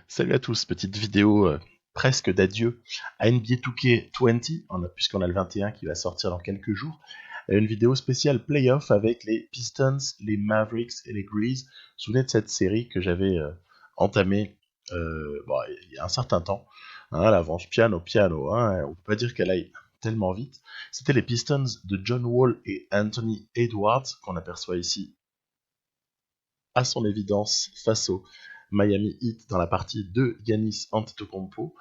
Salut à tous, petite vidéo presque d'adieu à NBA 2K20, puisqu'on a le 21 qui va sortir dans quelques jours. Une vidéo spéciale playoff avec les Pistons, les Mavericks et les Grizzlies. Vous vous souvenez de cette série que j'avais entamée il y a un certain temps, à l'avance, piano, piano, on peut pas dire qu'elle aille tellement vite. C'était les Pistons de John Wall et Anthony Edwards, qu'on aperçoit ici à son évidence face au Miami Heat dans la partie de Giannis Antetokounmpo.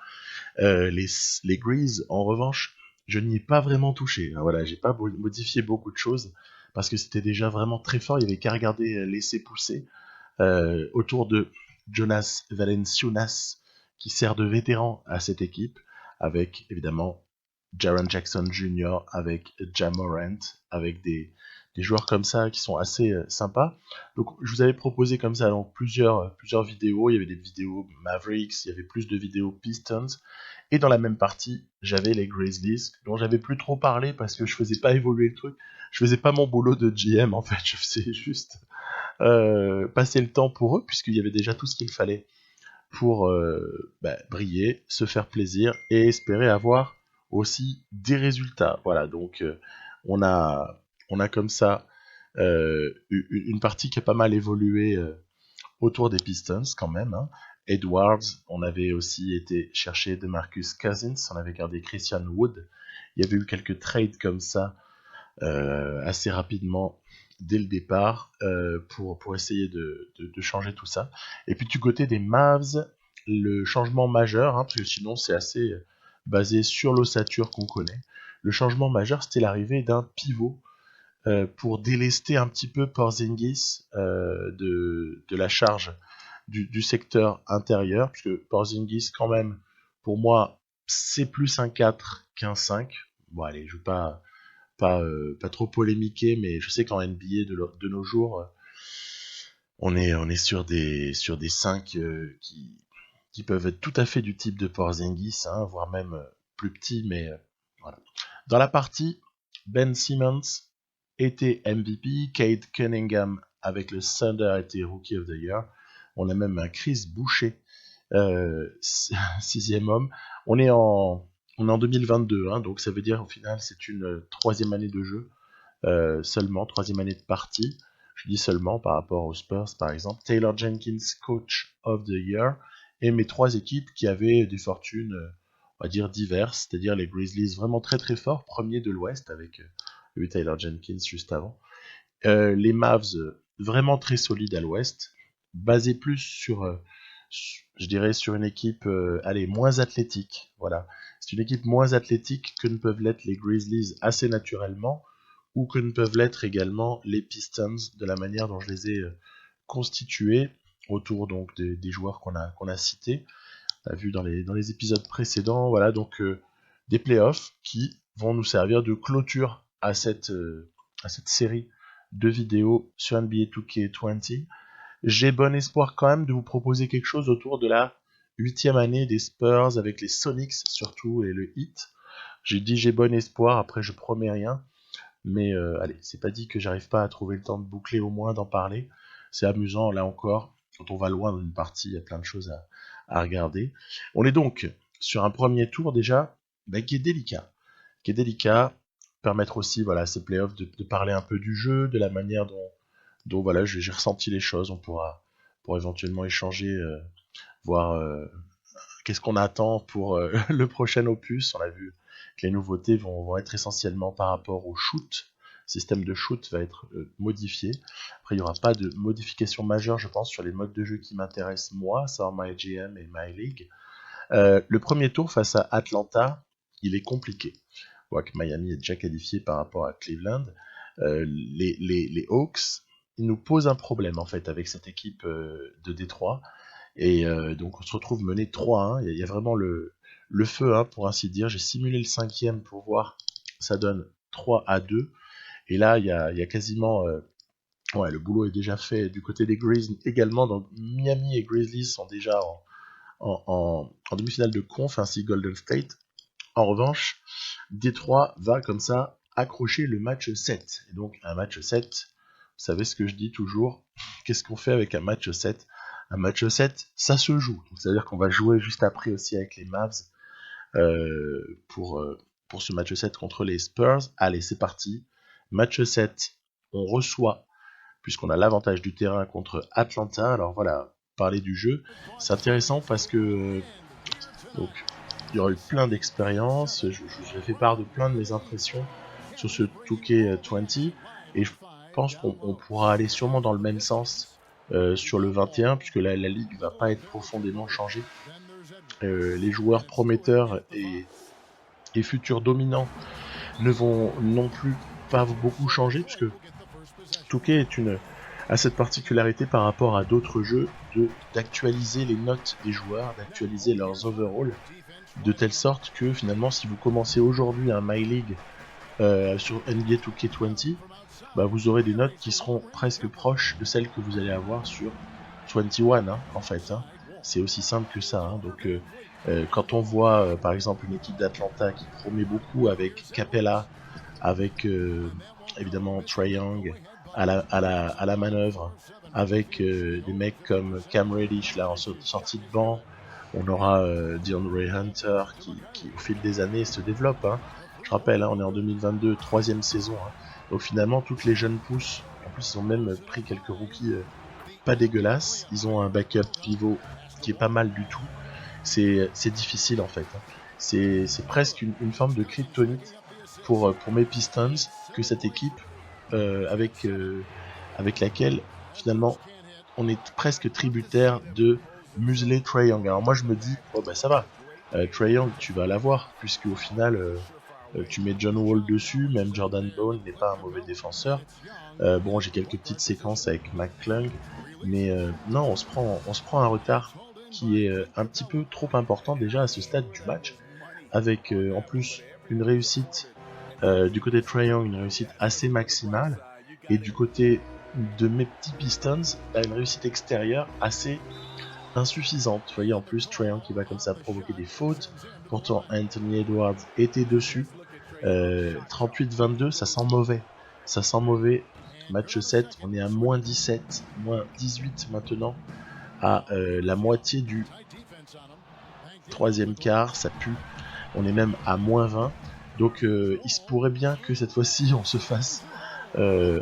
Les Grizzlies, en revanche, je n'y ai pas vraiment touché. Voilà, j'ai pas modifié beaucoup de choses parce que c'était déjà vraiment très fort. Il y avait qu'à regarder l'essai poussé autour de Jonas Valanciunas qui sert de vétéran à cette équipe, avec évidemment Jaren Jackson Jr., avec Ja Morant, avec des joueurs comme ça qui sont assez sympas. Donc je vous avais proposé comme ça donc, plusieurs vidéos. Il y avait des vidéos Mavericks, il y avait plus de vidéos Pistons. Et dans la même partie, j'avais les Grizzlies, dont j'avais plus trop parlé parce que je faisais pas évoluer le truc. Je faisais pas mon boulot de GM en fait, je faisais juste passer le temps pour eux, puisqu'il y avait déjà tout ce qu'il fallait pour briller, se faire plaisir et espérer avoir aussi des résultats. Voilà, donc on a comme ça une partie qui a pas mal évolué autour des Pistons quand même. Edwards, on avait aussi été chercher de Marcus Cousins, on avait gardé Christian Wood. Il y avait eu quelques trades comme ça assez rapidement dès le départ pour essayer de changer tout ça. Et puis du côté des Mavs, le changement majeur, parce que sinon c'est assez basé sur l'ossature qu'on connaît, le changement majeur c'était l'arrivée d'un pivot pour délester un petit peu Porzingis de la charge du secteur intérieur, puisque Porzingis quand même, pour moi, c'est plus un 4 qu'un 5. Bon allez, je veux pas trop polémiquer, mais je sais qu'en NBA de nos jours, on est sur des 5 qui peuvent être tout à fait du type de Porzingis, voire même plus petits, mais voilà. Dans la partie, Ben Simmons était MVP, Cade Cunningham avec le Thunder était Rookie of the Year. On a même un Chris Boucher, sixième homme. On est en 2022, donc ça veut dire au final c'est une troisième année de jeu seulement, troisième année de partie. Je dis seulement par rapport aux Spurs par exemple. Taylor Jenkins, Coach of the Year, et mes trois équipes qui avaient des fortunes, on va dire diverses, c'est-à-dire les Grizzlies vraiment très très forts, premier de l'Ouest avec Taylor Jenkins juste avant. Les Mavs vraiment très solides à l'Ouest, basés plus sur je dirais sur une équipe moins athlétique. Voilà, c'est une équipe moins athlétique que ne peuvent l'être les Grizzlies assez naturellement, ou que ne peuvent l'être également les Pistons de la manière dont je les ai constitués autour donc des joueurs qu'on a cités, vu dans les épisodes précédents. Voilà, donc des playoffs qui vont nous servir de clôture à cette série de vidéos sur NBA 2K20. J'ai bon espoir quand même de vous proposer quelque chose autour de la 8e année des Spurs avec les Sonics surtout et le Heat. J'ai dit j'ai bon espoir, après je promets rien, mais allez, c'est pas dit que j'arrive pas à trouver le temps de boucler au moins, d'en parler. C'est amusant là encore, quand on va loin dans une partie, il y a plein de choses à regarder. On est donc sur un premier tour déjà qui est délicat, permettre aussi voilà ces playoffs de parler un peu du jeu, de la manière dont voilà j'ai ressenti les choses. On pourra éventuellement échanger, voir qu'est-ce qu'on attend pour le prochain opus. On a vu que les nouveautés vont être essentiellement par rapport au shoot. Le système de shoot va être modifié. Après, il n'y aura pas de modification majeure, je pense, sur les modes de jeu qui m'intéressent moi, ça en MyGM et MyLeague. Le premier tour face à Atlanta, il est compliqué. On voit que Miami est déjà qualifié par rapport à Cleveland. Les Hawks, ils nous posent un problème en fait avec cette équipe de Détroit. Et donc on se retrouve mené 3-1. Il y a vraiment le feu, pour ainsi dire. J'ai simulé le cinquième pour voir. Ça donne 3-2. Et là, il y a quasiment... le boulot est déjà fait du côté des Grizzlies également. Donc Miami et Grizzlies sont déjà en demi-finale de conf, ainsi Golden State. En revanche, Détroit va comme ça accrocher le match 7. Et donc un match 7, vous savez ce que je dis toujours, qu'est-ce qu'on fait avec un match 7 ? un match 7, ça se joue. C'est-à-dire qu'on va jouer juste après aussi avec les Mavs pour ce match 7 contre les Spurs. Allez, c'est parti. Match 7, on reçoit, puisqu'on a l'avantage du terrain contre Atlanta. Alors voilà, parler du jeu, c'est intéressant parce que donc il y aura eu plein d'expériences. J'ai fait part de plein de mes impressions sur ce 2K20 et je pense qu'on pourra aller sûrement dans le même sens sur le 21, puisque la ligue va pas être profondément changée. Les joueurs prometteurs et futurs dominants ne vont non plus pas beaucoup changer, puisque 2K a cette particularité par rapport à d'autres jeux d'actualiser les notes des joueurs, d'actualiser leurs overalls, de telle sorte que finalement si vous commencez aujourd'hui un My League sur NBA 2K20, bah, vous aurez des notes qui seront presque proches de celles que vous allez avoir sur 21 en fait. C'est aussi simple que ça. Donc quand on voit par exemple une équipe d'Atlanta qui promet beaucoup avec Capella, avec évidemment Trae Young à la manœuvre, avec des mecs comme Cam Reddish là en sortie de banc, on aura DeAndre Hunter qui au fil des années se développe. Je rappelle, on est en 2022, 3e saison. Donc finalement, toutes les jeunes pousses, en plus ils ont même pris quelques rookies pas dégueulasses. Ils ont un backup pivot qui est pas mal du tout. C'est difficile en fait. C'est presque une forme de kryptonite pour mes Pistons que cette équipe avec laquelle finalement on est presque tributaire de museler Trae Young. Alors moi je me dis, oh bah ça va, Trae Young tu vas l'avoir, puisque au final tu mets John Wall dessus, même Jordan Bone n'est pas un mauvais défenseur. Bon, j'ai quelques petites séquences avec McClung, mais non, on se prend un retard qui est un petit peu trop important déjà à ce stade du match, avec en plus une réussite du côté de Trae Young, une réussite assez maximale, et du côté de mes petits Pistons, une réussite extérieure assez insuffisante. Vous voyez en plus Trae Young qui va comme ça provoquer des fautes, pourtant Anthony Edwards était dessus. 38-22, ça sent mauvais. Ça sent mauvais. Match 7, on est à moins 17, moins 18 maintenant, à la moitié du troisième quart, ça pue. On est même à moins 20. Donc il se pourrait bien que cette fois-ci on se fasse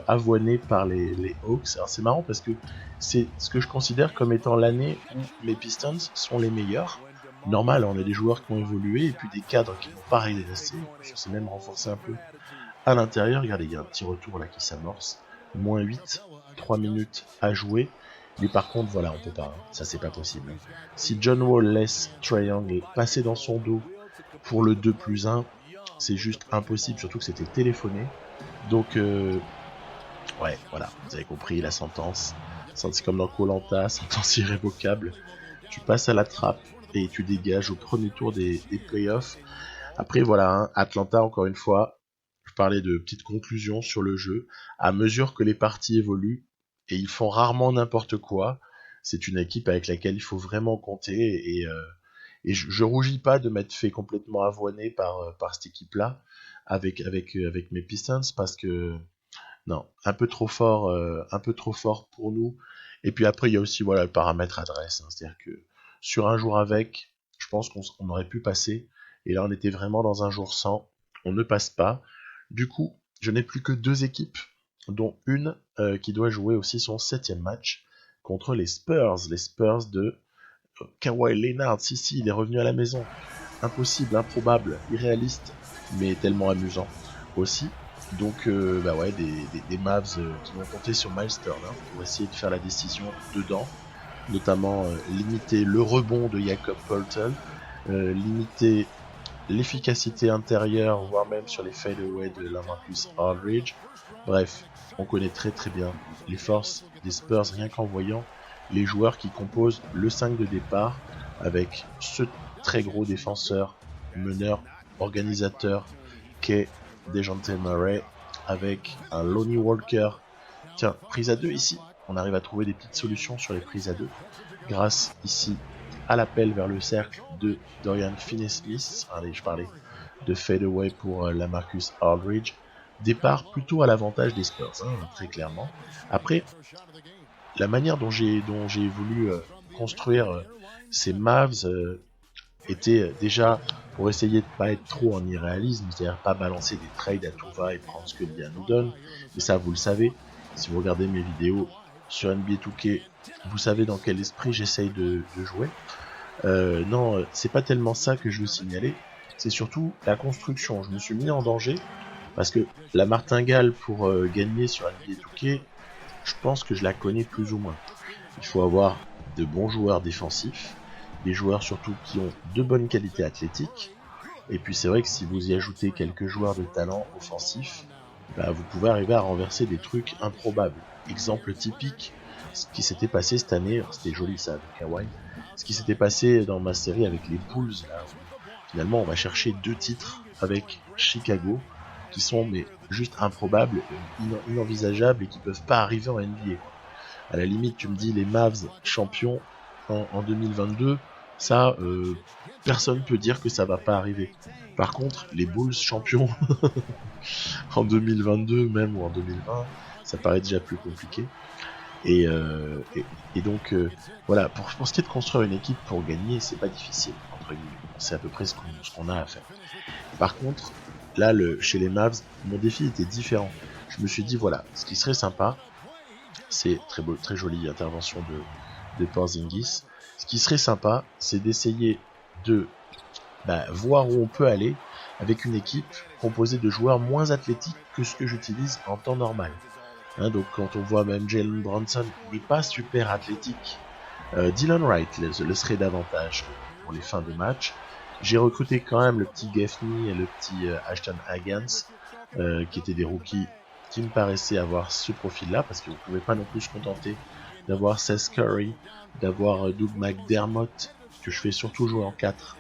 avoiner par les Hawks. Alors c'est marrant parce que c'est ce que je considère comme étant l'année où les Pistons sont les meilleurs. Normal, on a des joueurs qui ont évolué et puis des cadres qui n'ont pas régresser. Je sais même renforcer un peu à l'intérieur. Regardez, il y a un petit retour là qui s'amorce. Moins 8, 3 minutes à jouer. Mais par contre, voilà, on peut pas. Ça, c'est pas possible. Si John Wall laisse Trae Young passer dans son dos pour le 2+1, c'est juste impossible, surtout que c'était téléphoné. Donc, ouais, voilà, vous avez compris la sentence. C'est comme dans Koh-Lanta, sentence irrévocable. Tu passes à la trappe et tu dégages au premier tour des playoffs. Après, voilà, Atlanta, encore une fois, je parlais de petites conclusions sur le jeu. À mesure que les parties évoluent, et ils font rarement n'importe quoi, c'est une équipe avec laquelle il faut vraiment compter. Et je rougis pas de m'être fait complètement avoiner par cette équipe-là, avec mes Pistons, parce que non, un peu trop fort pour nous. Et puis après, il y a aussi voilà le paramètre adresse, c'est-à-dire que sur un jour avec, je pense qu'on aurait pu passer. Et là, on était vraiment dans un jour sans. On ne passe pas. Du coup, je n'ai plus que 2 équipes, dont une qui doit jouer aussi son 7e match contre les Spurs. Les Spurs de Kawhi Leonard. Si, il est revenu à la maison. Impossible, improbable, irréaliste, mais tellement amusant aussi. Donc, bah ouais, des Mavs qui vont compter sur Miles Turner pour essayer de faire la décision dedans, notamment limiter le rebond de Jakob Poeltl, limiter l'efficacité intérieure, voire même sur les fadeaways de LaMarcus Aldridge. Bref, on connaît très très bien les forces des Spurs rien qu'en voyant les joueurs qui composent le 5 de départ, avec ce très gros défenseur, meneur, organisateur qu'est DeJounte Murray, avec un Lonnie Walker. Tiens, prise à 2 ici, on arrive à trouver des petites solutions sur les prises à 2 grâce ici à l'appel vers le cercle de Dorian Finney-Smith. Allez, je parlais de fadeaway pour LaMarcus Aldridge. Départ plutôt à l'avantage des Spurs, très clairement. Après, la manière dont j'ai voulu construire ces Mavs était déjà pour essayer de pas être trop en irréalisme, c'est-à-dire pas balancer des trades à tout va et prendre ce que l'IA nous donne. Mais ça, vous le savez, si vous regardez mes vidéos sur NBA 2K, vous savez dans quel esprit j'essaye de jouer. Non, c'est pas tellement ça que je veux signaler, c'est surtout la construction. Je me suis mis en danger parce que la martingale pour gagner sur NBA 2K, je pense que je la connais plus ou moins. Il faut avoir de bons joueurs défensifs, des joueurs surtout qui ont de bonnes qualités athlétiques, et puis c'est vrai que si vous y ajoutez quelques joueurs de talent offensif, bah vous pouvez arriver à renverser des trucs improbables. Exemple typique, ce qui s'était passé cette année, c'était joli ça avec Kawhi, ce qui s'était passé dans ma série avec les Bulls, là, finalement on va chercher 2 titres avec Chicago, qui sont mais juste improbables, inenvisageables et qui peuvent pas arriver en NBA. À la limite, tu me dis les Mavs champions en 2022, ça, personne peut dire que ça va pas arriver. Par contre, les Bulls champions en 2022 même ou en 2020, ça paraît déjà plus compliqué. Et donc, voilà, pour ce qui est de construire une équipe pour gagner, c'est pas difficile, entre guillemets. C'est à peu près ce qu'on a à faire. Par contre, là, chez les Mavs, mon défi était différent. Je me suis dit, voilà, ce qui serait sympa, c'est très beau, très jolie intervention de Porzingis. Ce qui serait sympa, c'est d'essayer de voir où on peut aller avec une équipe composée de joueurs moins athlétiques que ce que j'utilise en temps normal. Donc quand on voit même Jalen Brunson, il n'est pas super athlétique. Dylan Wright le serait davantage pour les fins de match. J'ai recruté quand même le petit Gaffney et le petit Ashton Hagans, qui étaient des rookies qui me paraissaient avoir ce profil-là, parce que vous ne pouvez pas non plus se contenter d'avoir Seth Curry, d'avoir Doug McDermott, que je fais surtout jouer en 4,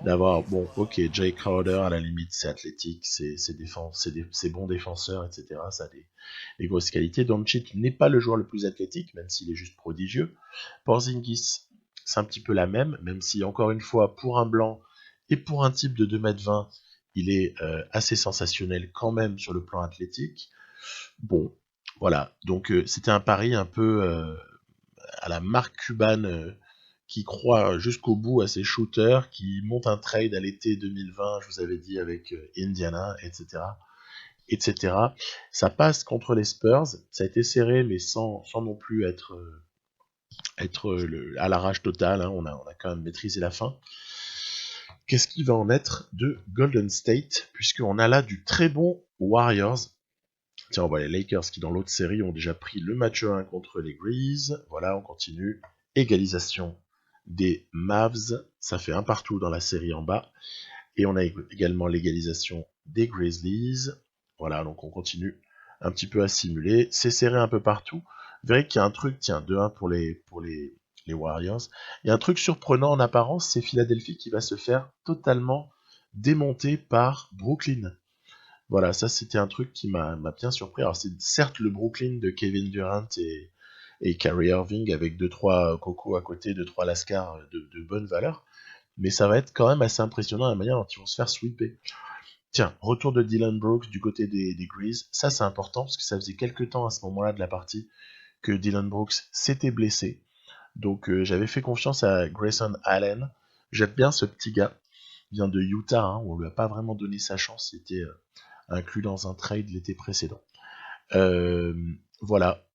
d'avoir, bon, ok, Jay Crowder, à la limite, c'est athlétique, c'est bon défenseur, etc. Ça a des grosses qualités. Doncic n'est pas le joueur le plus athlétique, même s'il est juste prodigieux. Porzingis, c'est un petit peu la même si, encore une fois, pour un blanc et pour un type de 2m20, il est assez sensationnel quand même sur le plan athlétique. Bon, voilà, donc c'était un pari un peu à la Mark Cuban, qui croit jusqu'au bout à ses shooters, qui monte un trade à l'été 2020, je vous avais dit, avec Indiana, etc. etc. Ça passe contre les Spurs, ça a été serré, mais sans non plus être à l'arrache totale, hein. On a quand même maîtrisé la fin. Qu'est-ce qui va en être de Golden State, puisqu'on a là du très bon Warriors. Tiens, on voit les Lakers qui dans l'autre série ont déjà pris le match 1 contre les Grizzlies. Voilà, on continue. Égalisation des Mavs, ça fait un partout dans la série en bas. Et on a également l'égalisation des Grizzlies. Voilà, donc on continue un petit peu à simuler. C'est serré un peu partout. Vous verrez qu'il y a un truc, tiens, 2-1 pour les Warriors. Il y a un truc surprenant en apparence, c'est Philadelphie qui va se faire totalement démonter par Brooklyn. Voilà, ça c'était un truc qui m'a bien surpris. Alors c'est certes le Brooklyn de Kevin Durant et Kyrie Irving avec 2-3 Coco à côté, 2-3 Lascar de bonne valeur, mais ça va être quand même assez impressionnant la manière dont ils vont se faire sweeper. Tiens, retour de Dylan Brooks du côté des Grizzlies, ça c'est important parce que ça faisait quelques temps à ce moment-là de la partie que Dylan Brooks s'était blessé. Donc j'avais fait confiance à Grayson Allen. J'aime bien ce petit gars, il vient de Utah, hein, où on lui a pas vraiment donné sa chance, c'était inclus dans un trade l'été précédent. Voilà.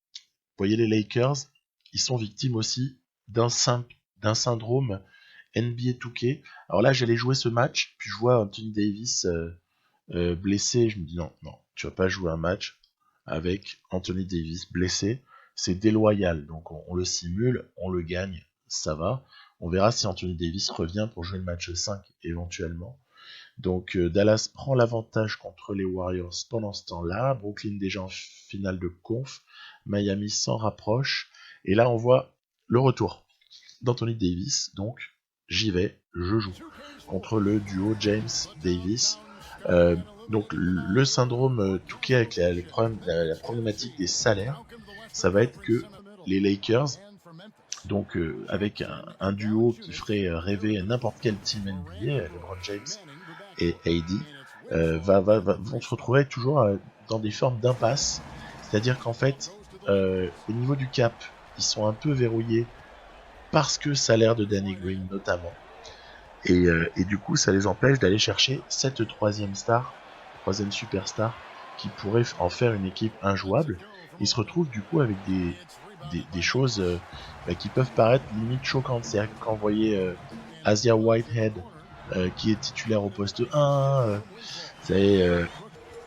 Vous voyez les Lakers, ils sont victimes aussi d'un syndrome NBA 2K. Alors là, j'allais jouer ce match, puis je vois Anthony Davis blessé. Je me dis non, tu vas pas jouer un match avec Anthony Davis blessé. C'est déloyal. Donc on le simule, on le gagne, ça va. On verra si Anthony Davis revient pour jouer le match 5 éventuellement. Donc Dallas prend l'avantage contre les Warriors pendant ce temps-là. Brooklyn déjà en finale de conf. Miami s'en rapproche. Et là on voit le retour d'Anthony Davis. Donc j'y vais, je joue contre le duo James Davis. Donc le syndrome Touquet avec la problématique des salaires, ça va être que les Lakers, donc avec un duo qui ferait rêver n'importe quel team NBA, LeBron James et AD, vont se retrouver toujours dans des formes d'impasse. C'est-à-dire qu'en fait, au niveau du cap, ils sont un peu verrouillés parce que ça a l'air de Danny Green notamment. Et du coup, ça les empêche d'aller chercher cette troisième superstar, qui pourrait en faire une équipe injouable. Ils se retrouvent du coup avec des choses qui peuvent paraître limite choquantes. C'est-à-dire que quand vous voyez Asia Whitehead, qui est titulaire au poste 1,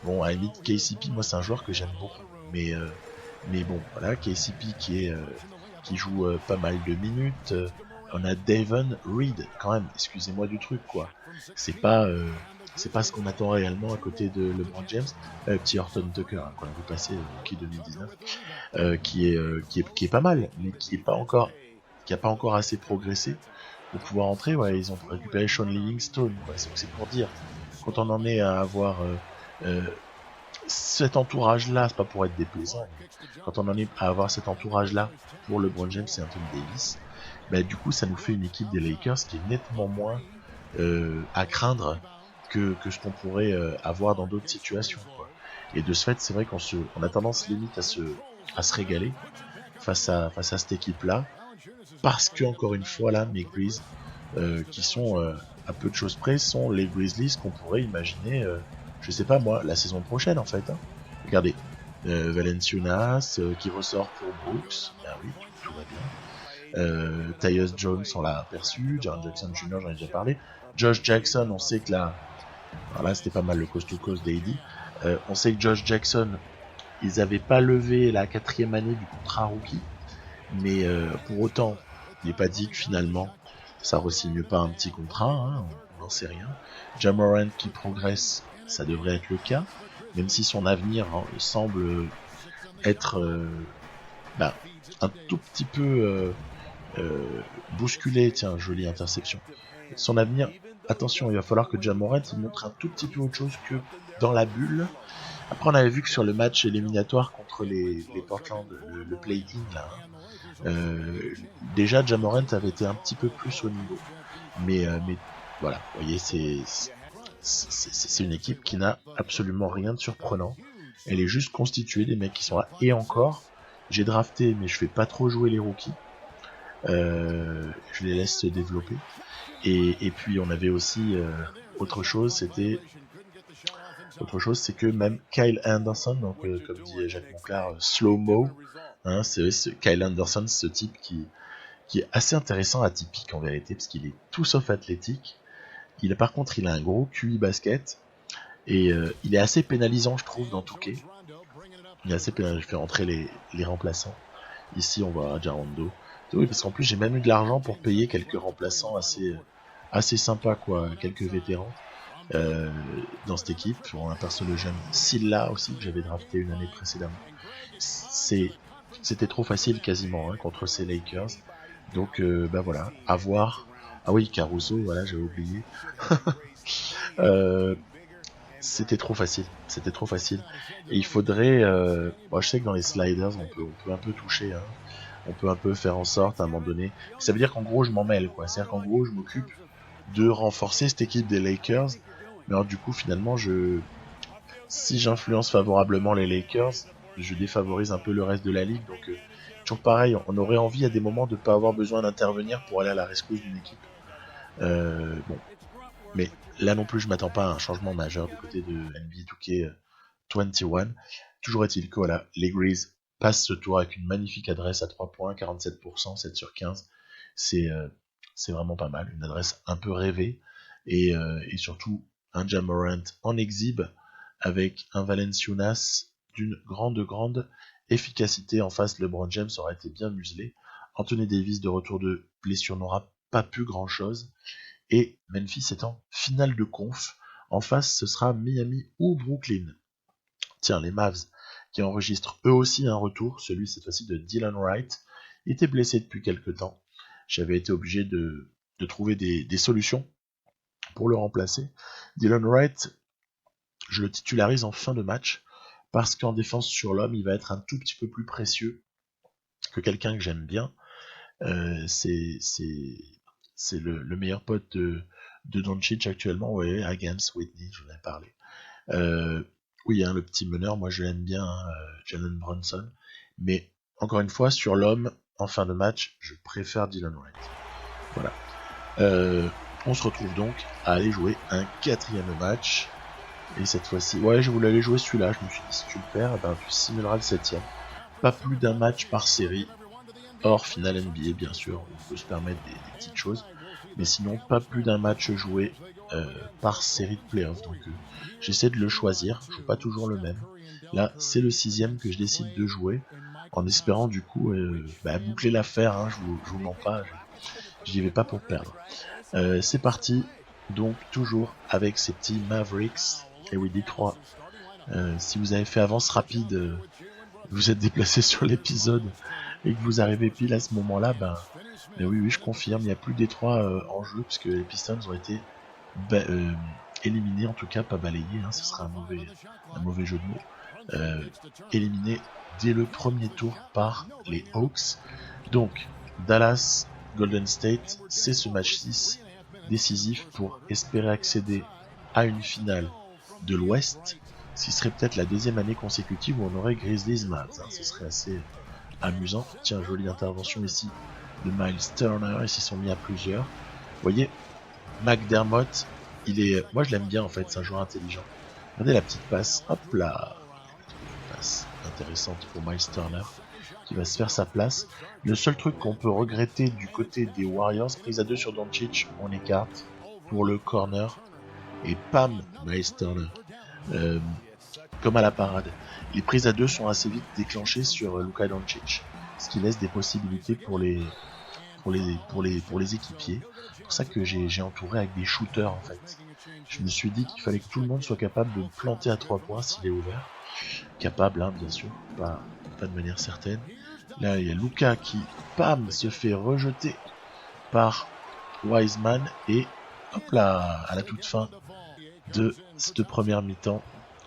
bon, à la limite, KCP, moi c'est un joueur que j'aime beaucoup. Mais bon, voilà, KCP qui joue pas mal de minutes. On a Devon Reed, quand même, excusez-moi du truc, quoi. C'est pas, euh, c'est pas ce qu'on attend réellement à côté de LeBron James. Petit Horton Tucker, hein, qu'on a vu passer rookie 2019, qui est pas mal, mais qui a pas encore assez progressé pour pouvoir entrer. Ouais, ils ont récupéré Sean Livingstone, quoi. C'est pour dire, quand on en est à avoir euh, cet entourage-là, c'est pas pour être déplaisant, mais quand on en est à avoir cet entourage-là pour LeBron James et Anthony Davis, bah, du coup, ça nous fait une équipe des Lakers qui est nettement moins à craindre que ce qu'on pourrait avoir dans d'autres situations, quoi. Et de ce fait, c'est vrai on a tendance limite à se régaler face à cette équipe-là, parce que encore une fois là, mes Grizzlies, qui sont à peu de choses près, sont les Grizzlies qu'on pourrait imaginer, je sais pas moi, la saison prochaine en fait. Hein. Regardez, Valenciunas qui ressort pour Brooks, ben oui, tout va bien. Tyus Jones, on l'a aperçu, Jaren Jackson Jr., j'en ai déjà parlé. Josh Jackson, on sait que alors là c'était pas mal le coast to coast d'AD. On sait que Josh Jackson, ils avaient pas levé la 4e année du contrat rookie, mais pour autant, il n'est pas dit que finalement ça re-signe pas un petit contrat, hein, on n'en sait rien. Ja Morant qui progresse, ça devrait être le cas, même si son avenir semble être un tout petit peu bousculé. Tiens, jolie interception. Son avenir, attention, il va falloir que Ja Morant il montre un tout petit peu autre chose que dans la bulle. Après, on avait vu que sur le match éliminatoire contre les Portland, le play-in là, déjà Ja Morant avait été un petit peu plus au niveau. Mais voilà, vous voyez, c'est une équipe qui n'a absolument rien de surprenant. Elle est juste constituée des mecs qui sont là. Et encore, j'ai drafté, mais je fais pas trop jouer les rookies. Je les laisse se développer. Et puis on avait aussi autre chose, c'est que même Kyle Anderson, donc comme dit Jacques Monclar, slow-mo, hein, c'est Kyle Anderson, ce type qui est assez intéressant, atypique en vérité, parce qu'il est tout sauf athlétique. Par contre, il a un gros QI basket, et il est assez pénalisant, je trouve, dans Touquet. Il est assez pénalisant, je fais rentrer les remplaçants. Ici, on voit Jarondo. Oui, parce qu'en plus, j'ai même eu de l'argent pour payer quelques remplaçants assez sympas, quoi, quelques vétérans dans cette équipe. On aperçoit le jeune Silla aussi, que j'avais drafté une année précédemment. C'était trop facile quasiment contre ces Lakers. Donc voilà, à voir. Ah oui, Caruso, voilà, j'avais oublié. C'était trop facile. Et il faudrait... je sais que dans les sliders, on peut un peu toucher. Hein. On peut un peu faire en sorte, à un moment donné... Ça veut dire qu'en gros, je m'en mêle, quoi. C'est-à-dire qu'en gros, je m'occupe de renforcer cette équipe des Lakers. Mais alors, du coup, finalement, si j'influence favorablement les Lakers, je défavorise un peu le reste de la ligue. Donc, toujours pareil, on aurait envie à des moments de ne pas avoir besoin d'intervenir pour aller à la rescousse d'une équipe. Bon, mais là non plus, je m'attends pas à un changement majeur du côté de NBA 2K21. Toujours est-il que voilà, les Grizzlies passent ce tour avec une magnifique adresse à 3 points, 47%, 7 sur 15. C'est vraiment pas mal, une adresse un peu rêvée, et surtout un Ja Morant en exhibe avec un Valenciunas d'une grande efficacité en face. LeBron James aurait été bien muselé. Anthony Davis de retour de blessure n'aura pas pu grand chose. Et Memphis étant finale de conf, en face ce sera Miami ou Brooklyn. Tiens, les Mavs qui enregistrent eux aussi un retour, celui cette fois-ci de Dylan Wright. Il était blessé depuis quelques temps. J'avais été obligé de trouver des solutions pour le remplacer. Dylan Wright, je le titularise en fin de match parce qu'en défense sur l'homme, il va être un tout petit peu plus précieux que quelqu'un que j'aime bien. C'est le meilleur pote de Doncic actuellement, ouais, against Whitney, je vous en ai parlé. Oui, hein, le petit meneur, moi je l'aime bien, Jalen Brunson. Mais encore une fois, sur l'homme, en fin de match, je préfère Dylan Wright. Voilà. On se retrouve donc à aller jouer un 4e match. Et cette fois-ci, ouais, je voulais aller jouer celui-là. Je me suis dit, si tu le perds, ben, tu simuleras le 7e. Pas plus d'un match par série. Hors finale NBA, bien sûr. On peut se permettre des petites choses. Mais sinon, pas plus d'un match joué par série de playoffs. Donc, j'essaie de le choisir. Je joue pas toujours le même. Là, c'est le 6e que je décide de jouer. En espérant, du coup, boucler l'affaire. Hein, je vous mens pas. J'y vais pas pour perdre. C'est parti. Donc, toujours avec ces petits Mavericks. Et oui, Détroit. Si vous avez fait avance rapide, vous êtes déplacé sur l'épisode et que vous arrivez pile à ce moment-là, ben oui, je confirme, il n'y a plus Détroit en jeu puisque les Pistons ont été éliminés, en tout cas pas balayés, hein, ce sera un mauvais jeu de mots, éliminés dès le premier tour par les Hawks. Donc, Dallas, Golden State, c'est ce match 6 décisif pour espérer accéder à une finale de l'Ouest, ce qui serait peut-être la 2e année consécutive où on aurait Grizzlies Mavs, hein, ce serait assez amusant. Tiens, jolie intervention ici de Miles Turner, ils s'y sont mis à plusieurs. Vous voyez, McDermott, moi je l'aime bien en fait, c'est un joueur intelligent. Regardez la petite passe, hop là, passe intéressante pour Miles Turner, qui va se faire sa place. Le seul truc qu'on peut regretter du côté des Warriors, prise à 2 sur Doncic, on écarte pour le corner, et pam, Miles Turner. Comme à la parade. Les prises à 2 sont assez vite déclenchées sur Luka Doncic, ce qui laisse des possibilités pour les équipiers. C'est pour ça que j'ai entouré avec des shooters en fait. Je me suis dit qu'il fallait que tout le monde soit capable de me planter à 3 points s'il est ouvert. Capable, hein, bien sûr, pas de manière certaine. Là, il y a Luka qui, pam, se fait rejeter par Wiseman et hop là, à la toute fin de cette première mi-temps,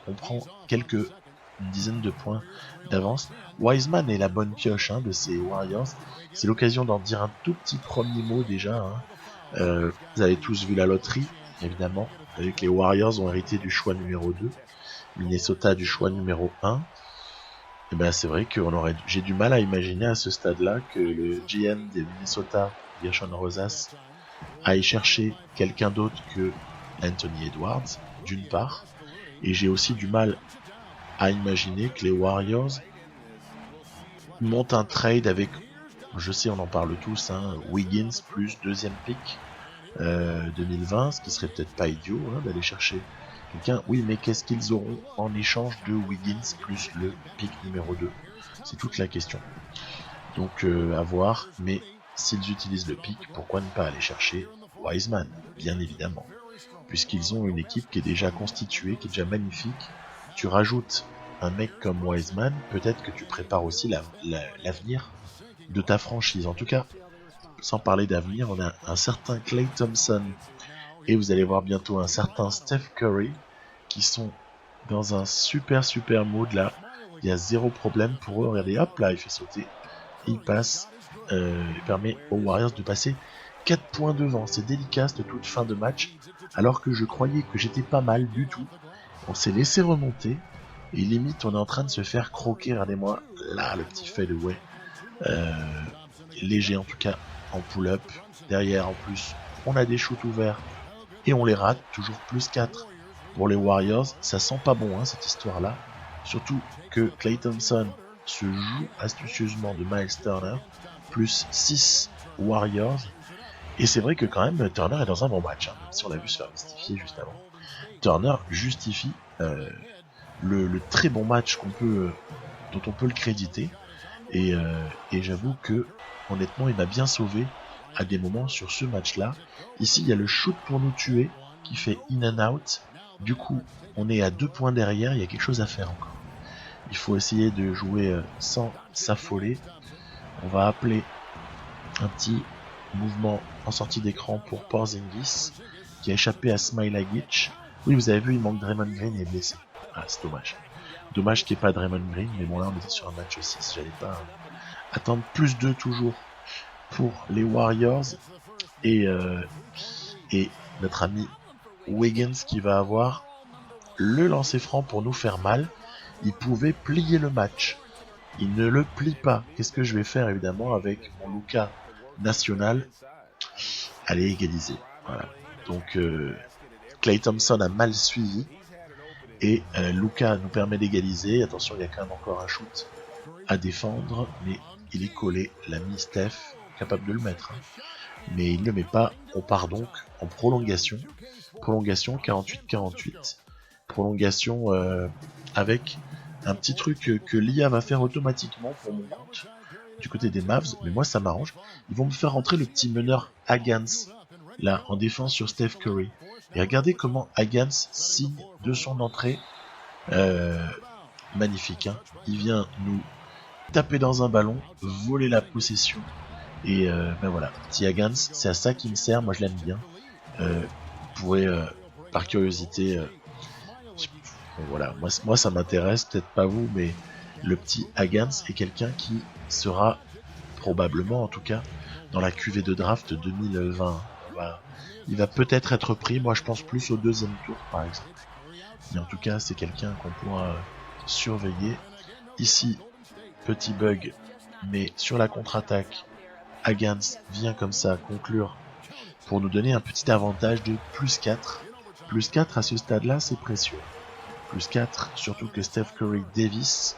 on prend une dizaine de points d'avance. Wiseman est la bonne pioche de ces Warriors. C'est l'occasion d'en dire un tout petit premier mot déjà. Hein. Vous avez tous vu la loterie, évidemment. Vous savez que les Warriors ont hérité du choix numéro 2, Minnesota du choix numéro 1. Et ben c'est vrai que j'ai du mal à imaginer à ce stade-là que le GM des Minnesota, Gershon Rosas, aille chercher quelqu'un d'autre que Anthony Edwards, d'une part. Et j'ai aussi du mal à imaginer que les Warriors montent un trade avec, je sais on en parle tous, Wiggins plus 2e pick 2020, ce qui serait peut-être pas idiot d'aller chercher quelqu'un. Oui, mais qu'est-ce qu'ils auront en échange de Wiggins plus le pick numéro 2? C'est toute la question. Donc à voir, mais s'ils utilisent le pick, pourquoi ne pas aller chercher Wiseman, bien évidemment, puisqu'ils ont une équipe qui est déjà constituée, qui est déjà magnifique. Tu rajoutes un mec comme Wiseman, peut-être que tu prépares aussi l'avenir de ta franchise. En tout cas, sans parler d'avenir, on a un certain Klay Thompson et vous allez voir bientôt un certain Steph Curry qui sont dans un super mood là. Il y a zéro problème pour eux. Regardez, hop là, il fait sauter. Il passe, il permet aux Warriors de passer 4 points devant. C'est délicat cette toute fin de match, alors que je croyais que j'étais pas mal du tout. On s'est laissé remonter et limite on est en train de se faire croquer. Regardez-moi là le petit fadeaway léger en tout cas en pull-up. Derrière en plus on a des shoots ouverts et on les rate. Toujours plus 4 pour les Warriors. Ça sent pas bon cette histoire là, surtout que Klay Thompson se joue astucieusement de Miles Turner. Plus 6 Warriors. Et c'est vrai que quand même Turner est dans un bon match, même si on l'a vu se faire mystifier juste avant. Turner justifie le très bon match dont on peut le créditer. Et j'avoue que honnêtement il m'a bien sauvé à des moments sur ce match-là. Ici il y a le shoot pour nous tuer qui fait in and out. Du coup on est à 2 points derrière, il y a quelque chose à faire encore. Il faut essayer de jouer sans s'affoler. On va appeler un petit mouvement en sortie d'écran pour Porzingis qui a échappé à Smilagic. Oui, vous avez vu, il manque Draymond Green et est blessé. Ah, c'est dommage. Dommage qu'il n'y ait pas Draymond Green, mais bon là on était sur un match 6, j'allais pas attendre plus 2 toujours pour les Warriors. Et notre ami Wiggins qui va avoir le lancer franc pour nous faire mal. Il pouvait plier le match. Il ne le plie pas. Qu'est-ce que je vais faire évidemment avec mon Luka national? Allez, égaliser. Voilà. Donc Klay Thompson a mal suivi. Et Luka nous permet d'égaliser. Attention, il y a quand même encore un shoot à défendre. Mais il est collé. L'ami Steph, capable de le mettre. Hein. Mais il ne le met pas. On part donc en prolongation. Prolongation 48-48. Prolongation avec un petit truc que l'IA va faire automatiquement pour mon compte du côté des Mavs, mais moi ça m'arrange. Ils vont me faire rentrer le petit meneur Hagans là en défense sur Steph Curry. Et regardez comment Hagans signe de son entrée. Magnifique, hein. Il vient nous taper dans un ballon, voler la possession. Et ben voilà, petit Hagans, c'est à ça qu'il me sert, moi je l'aime bien. Vous pourrez par curiosité voilà, moi ça m'intéresse, peut-être pas vous, mais le petit Hagans est quelqu'un qui sera probablement, en tout cas, dans la QV de draft 2020. Il va peut-être être pris, moi je pense plus au deuxième tour par exemple. Mais en tout cas, c'est quelqu'un qu'on pourra surveiller. Ici, petit bug, mais sur la contre-attaque, Hagans vient comme ça conclure pour nous donner un petit avantage de plus 4. Plus 4 à ce stade-là, c'est précieux. Plus 4, surtout que Steph Curry dévisse,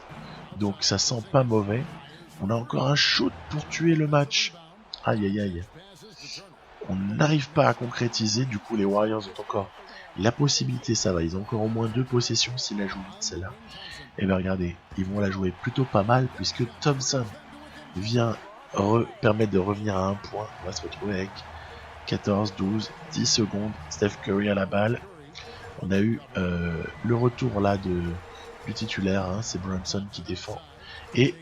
donc ça sent pas mauvais. On a encore un shoot pour tuer le match. Aïe aïe aïe. On n'arrive pas à concrétiser, du coup les Warriors ont encore la possibilité, ça va, ils ont encore au moins 2 possessions s'ils la jouent vite celle-là. Et bien regardez, ils vont la jouer plutôt pas mal puisque Thompson vient permettre de revenir à un point. On va se retrouver avec 14, 12, 10 secondes. Steph Curry à la balle. On a eu le retour là du titulaire, hein, c'est Brunson qui défend. Et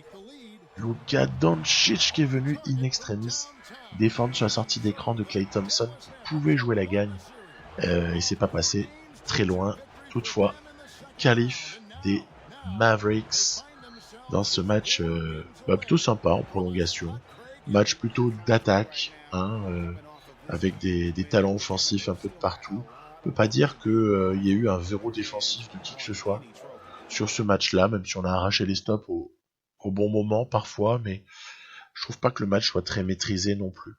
Luka Doncic qui est venu in extremis défendre sur la sortie d'écran de Klay Thompson qui pouvait jouer la gagne. Et c'est pas passé très loin. Toutefois, qualif des Mavericks dans ce match plutôt sympa en prolongation. Match plutôt d'attaque, hein, avec des talents offensifs un peu de partout. On peut pas dire qu'il y a eu un verrou défensif de qui que ce soit sur ce match-là, même si on a arraché les stops au bon moment parfois, mais je trouve pas que le match soit très maîtrisé non plus.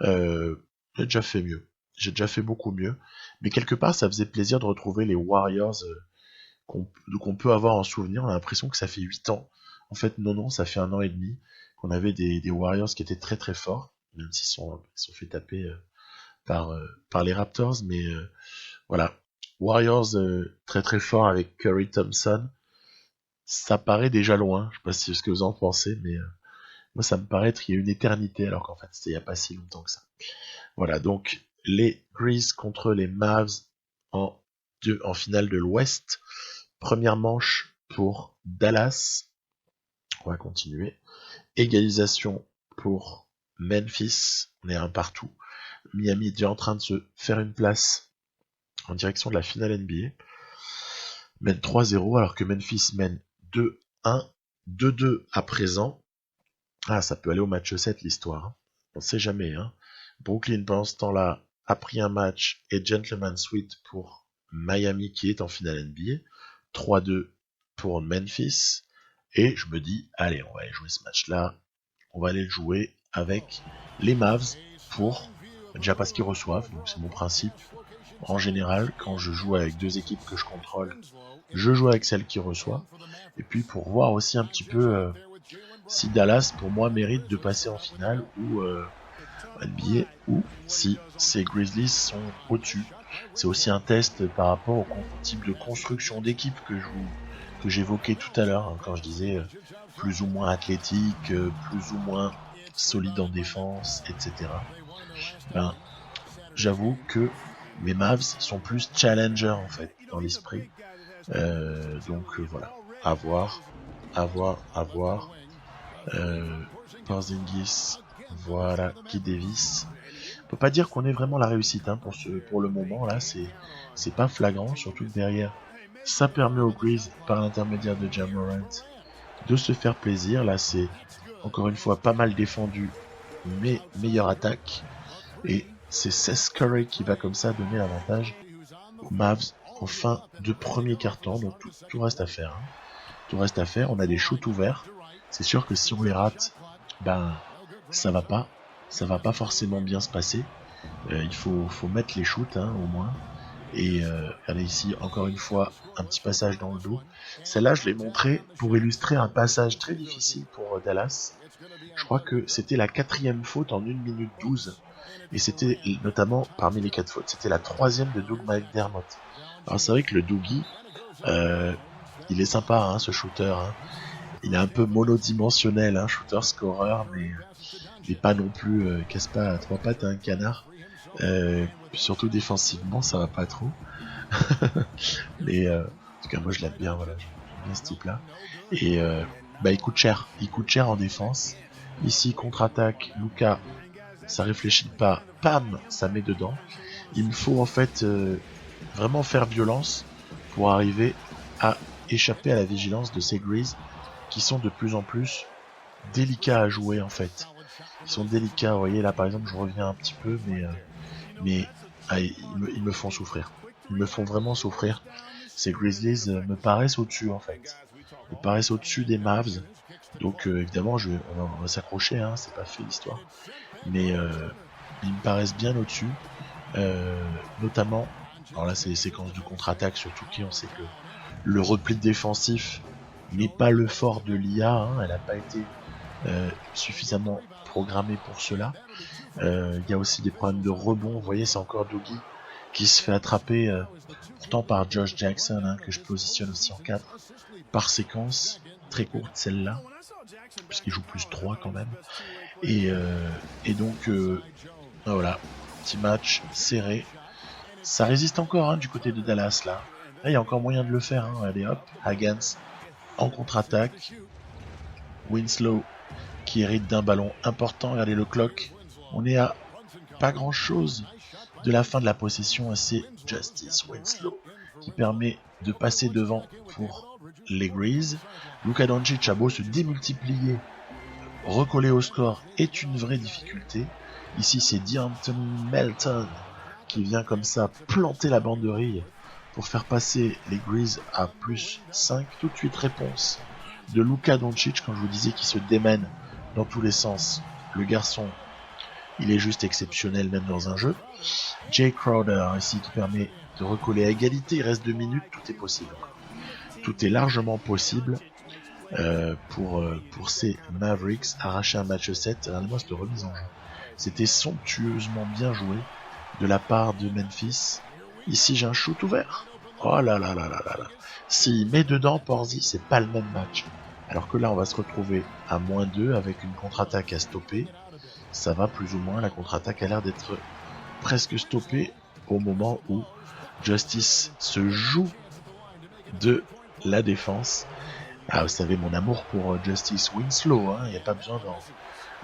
J'ai déjà fait mieux. J'ai déjà fait beaucoup mieux. Mais quelque part, ça faisait plaisir de retrouver les Warriors qu'on peut avoir en souvenir. On a l'impression que ça fait 8 ans. En fait, non, ça fait 1 an et demi qu'on avait des Warriors qui étaient très très forts, même s'ils sont fait taper par les Raptors. Mais voilà, Warriors très très forts avec Curry Thompson. Ça paraît déjà loin. Je sais pas ce que vous en pensez, mais moi ça me paraît être il y a une éternité, alors qu'en fait c'était il y a pas si longtemps que ça. Voilà, donc les Grizzlies contre les Mavs en finale de l'Ouest. Première manche pour Dallas. On va continuer. Égalisation pour Memphis. On est un partout. Miami est déjà en train de se faire une place en direction de la finale NBA. Mène 3-0 alors que Memphis mène 2-1. 2-2 à présent. Ah, ça peut aller au match 7 l'histoire. Hein. On sait jamais. Hein. Brooklyn pendant ce temps-là a pris un match et gentleman sweep pour Miami qui est en finale NBA. 3-2 pour Memphis. Et je me dis, allez, on va aller jouer ce match-là. On va aller le jouer avec les Mavs pour, déjà parce qu'ils reçoivent, donc c'est mon principe. En général, quand je joue avec 2 équipes que je contrôle, je joue avec celle qui reçoit. Et puis pour voir aussi un petit peu si Dallas, pour moi, mérite de passer en finale ou NBA, ou si ces Grizzlies sont au-dessus. C'est aussi un test par rapport au type de construction d'équipe que j'évoquais tout à l'heure, hein, quand je disais plus ou moins athlétique, plus ou moins solide en défense, etc. Ben, j'avoue que mes Mavs sont plus challenger en fait dans l'esprit. Donc voilà, à voir. Porzingis, voilà, qui dévisse. On peut pas dire qu'on est vraiment la réussite, hein, pour le moment là, c'est pas flagrant, surtout que derrière, ça permet aux Grizzlies par l'intermédiaire de Ja Morant de se faire plaisir. Là, c'est encore une fois pas mal défendu, mais meilleure attaque. Et c'est Seth Curry qui va comme ça donner l'avantage aux Mavs en fin de premier quart-temps. Donc tout reste à faire. Hein. Tout reste à faire. On a des shoots ouverts. C'est sûr que si on les rate, ben ça va pas forcément bien se passer. Il faut mettre les shoots hein, au moins. Et regardez ici, encore une fois, un petit passage dans le dos. Celle-là, je l'ai montré pour illustrer un passage très difficile pour Dallas. Je crois que c'était la 4e faute en 1 minute 12. Et c'était notamment, parmi les 4 fautes, c'était la 3e de Doug McDermott. Alors c'est vrai que le Dougie, il est sympa, hein, ce shooter. Hein. Il est un peu monodimensionnel, hein, shooter-scorer, mais pas non plus, casse pas à 3 pattes à un canard. Surtout défensivement, ça va pas trop. Mais en tout cas, moi je l'aime bien, voilà, j'aime bien ce type-là. Et il coûte cher en défense. Ici, contre-attaque, Luka, ça réfléchit pas, pam, ça met dedans. Il me faut en fait vraiment faire violence pour arriver à échapper à la vigilance de ces Grizzlies qui sont de plus en plus délicats à jouer en fait. Ils sont délicats, vous voyez là par exemple je reviens un petit peu mais ils me font souffrir. Ils me font vraiment souffrir. Ces Grizzlies me paraissent au-dessus en fait. Ils me paraissent au-dessus des Mavs. Donc évidemment on va s'accrocher, hein, c'est pas fait l'histoire. Mais ils me paraissent bien au-dessus. Notamment, alors là c'est les séquences de contre-attaque surtout qui on sait que le repli défensif n'est pas le fort de l'IA, hein, elle n'a pas été suffisamment programmée pour cela. Il y a aussi des problèmes de rebond, vous voyez c'est encore Dougie qui se fait attraper pourtant par Josh Jackson, hein, que je positionne aussi en 4, par séquence, très courte celle-là, puisqu'il joue plus 3 quand même. Et donc voilà, petit match serré. Ça résiste encore hein, du côté de Dallas là. Là il y a encore moyen de le faire, hein. Allez hop, Hagans en contre-attaque. Winslow qui hérite d'un ballon important, regardez le clock. On est à pas grand chose de la fin de la possession et c'est Justice Winslow qui permet de passer devant pour les Grizzlies. Luka Doncic a beau se démultiplier, recoller au score est une vraie difficulté. Ici c'est D'Anthony Melton qui vient comme ça planter la banderille pour faire passer les Grizzlies à plus 5. Tout de suite réponse de Luka Doncic quand je vous disais qu'il se démène dans tous les sens. Le garçon, il est juste exceptionnel même dans un jeu. Jay Crowder ici qui permet de recoller à égalité. Il reste 2 minutes, tout est possible. Tout est largement possible pour ces Mavericks. Arracher un match 7, regardez-moi cette remise en jeu. C'était somptueusement bien joué de la part de Memphis. Ici j'ai un shoot ouvert. Oh là là là là là là. S'il met dedans Porzi, c'est pas le même match. Alors que là on va se retrouver à -2 avec une contre-attaque à stopper. Ça va plus ou moins, la contre-attaque a l'air d'être presque stoppée au moment où Justice se joue de la défense. Ah, vous savez mon amour pour Justice Winslow, hein, il n'y a pas besoin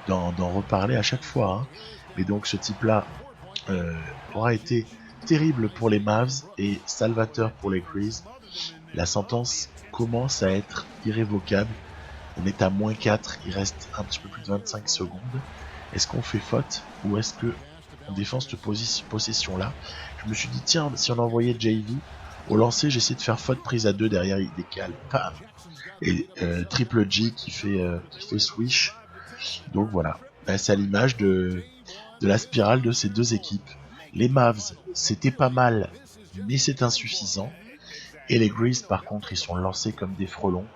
d'en reparler à chaque fois. Hein. Mais donc ce type-là aura été terrible pour les Mavs et salvateur pour les Grizzlies. La sentence commence à être irrévocable. On est à -4, il reste un petit peu plus de 25 secondes. Est-ce qu'on fait faute ou est-ce que on défend cette possession-là? Je me suis dit, tiens, si on envoyait JV au lancer, j'essaie de faire faute prise à 2 derrière, il décale. Pam. Et Triple G qui fait swish. Donc voilà, c'est à l'image de la spirale de ces deux équipes. Les Mavs, c'était pas mal, mais c'est insuffisant. Et les Grizzlies, par contre, ils sont lancés comme des frelons.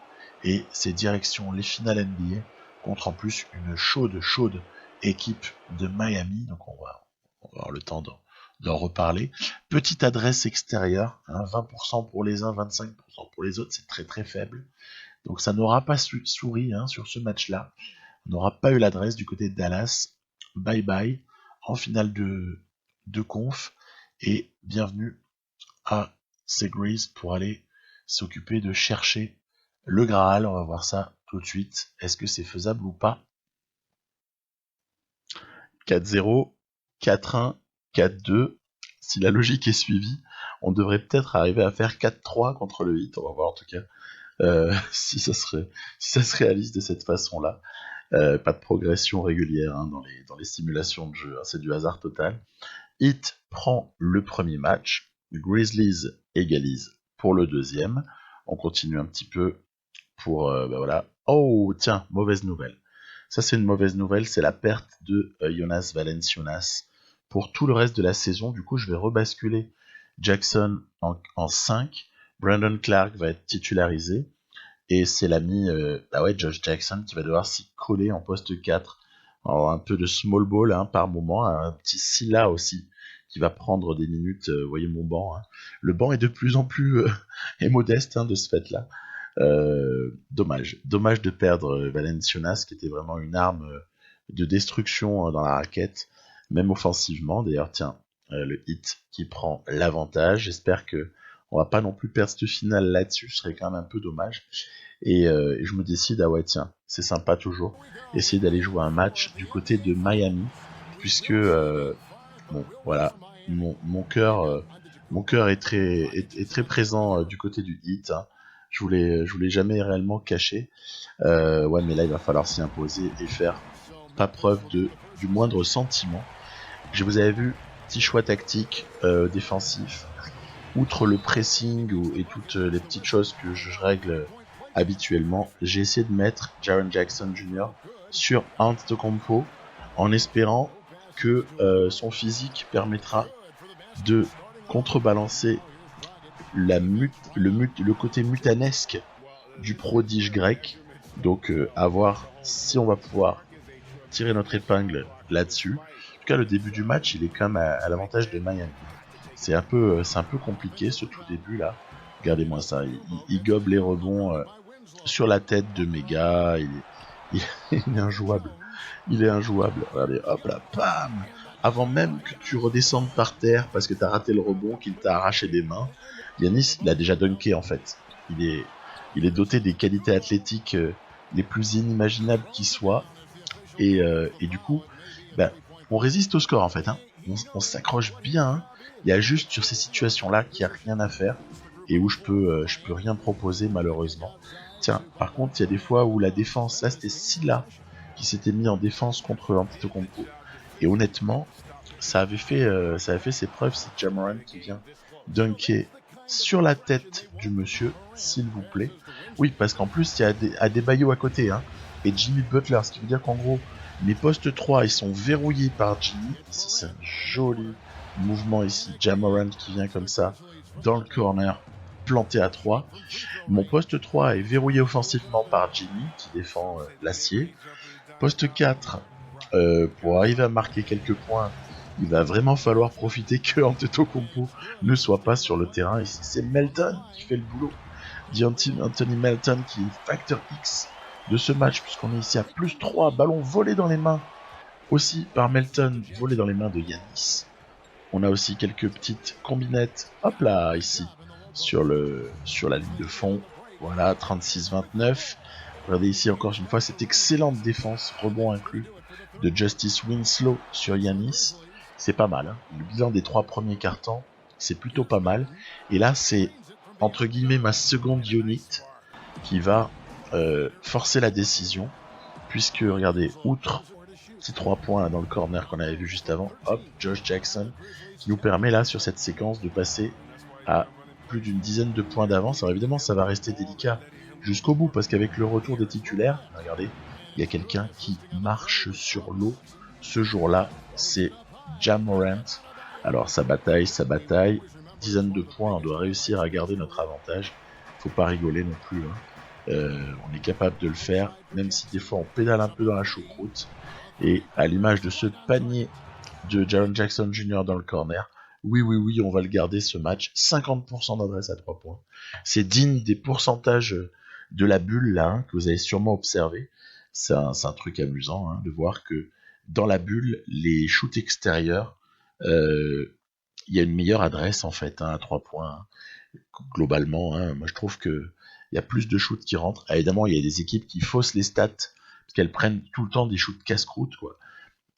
Et c'est direction les finales NBA contre en plus une chaude équipe de Miami. Donc on va avoir le temps d'en reparler. Petite adresse extérieure, hein, 20% pour les uns, 25% pour les autres, c'est très très faible. Donc ça n'aura pas souri hein, sur ce match-là. On n'aura pas eu l'adresse du côté de Dallas. Bye bye en finale de conf. Et bienvenue à ces Grizzlies pour aller s'occuper de chercher le Graal. On va voir ça tout de suite. Est-ce que c'est faisable ou pas? 4-0, 4-1, 4-2. Si la logique est suivie, on devrait peut-être arriver à faire 4-3 contre le Heat. On va voir en tout cas si ça se réalise de cette façon-là. Pas de progression régulière hein, dans les simulations de jeu. Hein, c'est du hasard total. Heat prend le premier match. Grizzlies égalise pour le deuxième. On continue un petit peu pour voilà, Oh, tiens, mauvaise nouvelle. Ça, c'est une mauvaise nouvelle, c'est la perte de Jonas Valanciunas pour tout le reste de la saison. Du coup, je vais rebasculer Jackson en 5. Brandon Clark va être titularisé. Et c'est l'ami Josh Jackson qui va devoir s'y coller en poste 4. Alors, un peu de small ball par moment. Un petit Silla aussi qui va prendre des minutes. Vous voyez mon banc. Le banc est de plus en plus est modeste de ce fait-là. Dommage de perdre Valanciunas qui était vraiment une arme de destruction dans la raquette, même offensivement. D'ailleurs, tiens, le Heat qui prend l'avantage. J'espère que on va pas non plus perdre cette finale là-dessus, ce serait quand même un peu dommage. Et je me décide, ah ouais tiens, c'est sympa toujours, essayer d'aller jouer un match du côté de Miami, puisque bon voilà, mon cœur est très présent du côté du Heat. Je voulais jamais réellement cacher. Ouais, mais là il va falloir s'y imposer et faire pas preuve du moindre sentiment. Je vous avais vu, petit choix tactique défensif. Outre le pressing et toutes les petites choses que je règle habituellement, j'ai essayé de mettre Jaren Jackson Jr. sur Antetokounmpo en espérant que son physique permettra de contrebalancer le côté mutanesque du prodige grec. Donc à voir si on va pouvoir tirer notre épingle là-dessus. En tout cas, le début du match, il est quand même à l'avantage de Miami. C'est un peu compliqué ce tout début là. Regardez-moi ça, il gobe les rebonds sur la tête de Mega. Il est injouable. Il est injouable. Regardez, hop là, bam. Avant même que tu redescendes par terre parce que t'as raté le rebond, qu'il t'a arraché des mains, Giannis, il a déjà dunké en fait. Il est doté des qualités athlétiques les plus inimaginables qui soient. Et du coup, on résiste au score en fait. On s'accroche bien. Il y a juste sur ces situations-là qu'il n'y a rien à faire et où je peux rien proposer malheureusement. Tiens, par contre, il y a des fois où la défense, là c'était Silla qui s'était mis en défense contre Antetokounmpo. Et honnêtement, ça avait fait ses preuves. C'est Ja Morant qui vient dunker sur la tête du monsieur, s'il vous plaît. Oui, parce qu'en plus, il y a Adebayo à côté, et Jimmy Butler, ce qui veut dire qu'en gros, mes postes 3, ils sont verrouillés par Jimmy. Ici, c'est un joli mouvement ici. Ja Morant qui vient comme ça, dans le corner, planté à 3. Mon poste 3 est verrouillé offensivement par Jimmy, qui défend l'acier. Poste 4, pour arriver à marquer quelques points, il va vraiment falloir profiter que Antetokounmpo ne soit pas sur le terrain. Ici, c'est Melton qui fait le boulot. Anthony Melton qui est facteur X de ce match, puisqu'on est ici à plus 3, ballon volé dans les mains aussi par Melton, volé dans les mains de Giannis. On a aussi quelques petites combinettes, hop là, ici, sur la ligne de fond. Voilà, 36-29. Regardez ici encore une fois cette excellente défense, rebond inclus, de Justice Winslow sur Giannis. C'est pas mal. Le bilan des 3 premiers cartons, c'est plutôt pas mal. Et là, c'est entre guillemets ma seconde unit qui va forcer la décision. Puisque, regardez, outre ces 3 points là, dans le corner qu'on avait vu juste avant, hop, Josh Jackson, qui nous permet là, sur cette séquence, de passer à plus d'une dizaine de points d'avance. Alors évidemment, ça va rester délicat jusqu'au bout, parce qu'avec le retour des titulaires, regardez, il y a quelqu'un qui marche sur l'eau ce jour-là, c'est Ja Morant. Alors ça bataille, dizaine de points, on doit réussir à garder notre avantage. Faut pas rigoler non plus. On est capable de le faire, même si des fois on pédale un peu dans la choucroute. Et à l'image de ce panier de Jaren Jackson Jr. dans le corner, oui, on va le garder ce match. 50% d'adresse à 3 points. C'est digne des pourcentages de la bulle là, que vous avez sûrement observé. C'est un truc amusant de voir que dans la bulle, les shoots extérieurs, il y a une meilleure adresse en fait à 3 points. Globalement, moi je trouve que il y a plus de shoots qui rentrent. Évidemment, il y a des équipes qui faussent les stats parce qu'elles prennent tout le temps des shoots casse-croûte, quoi.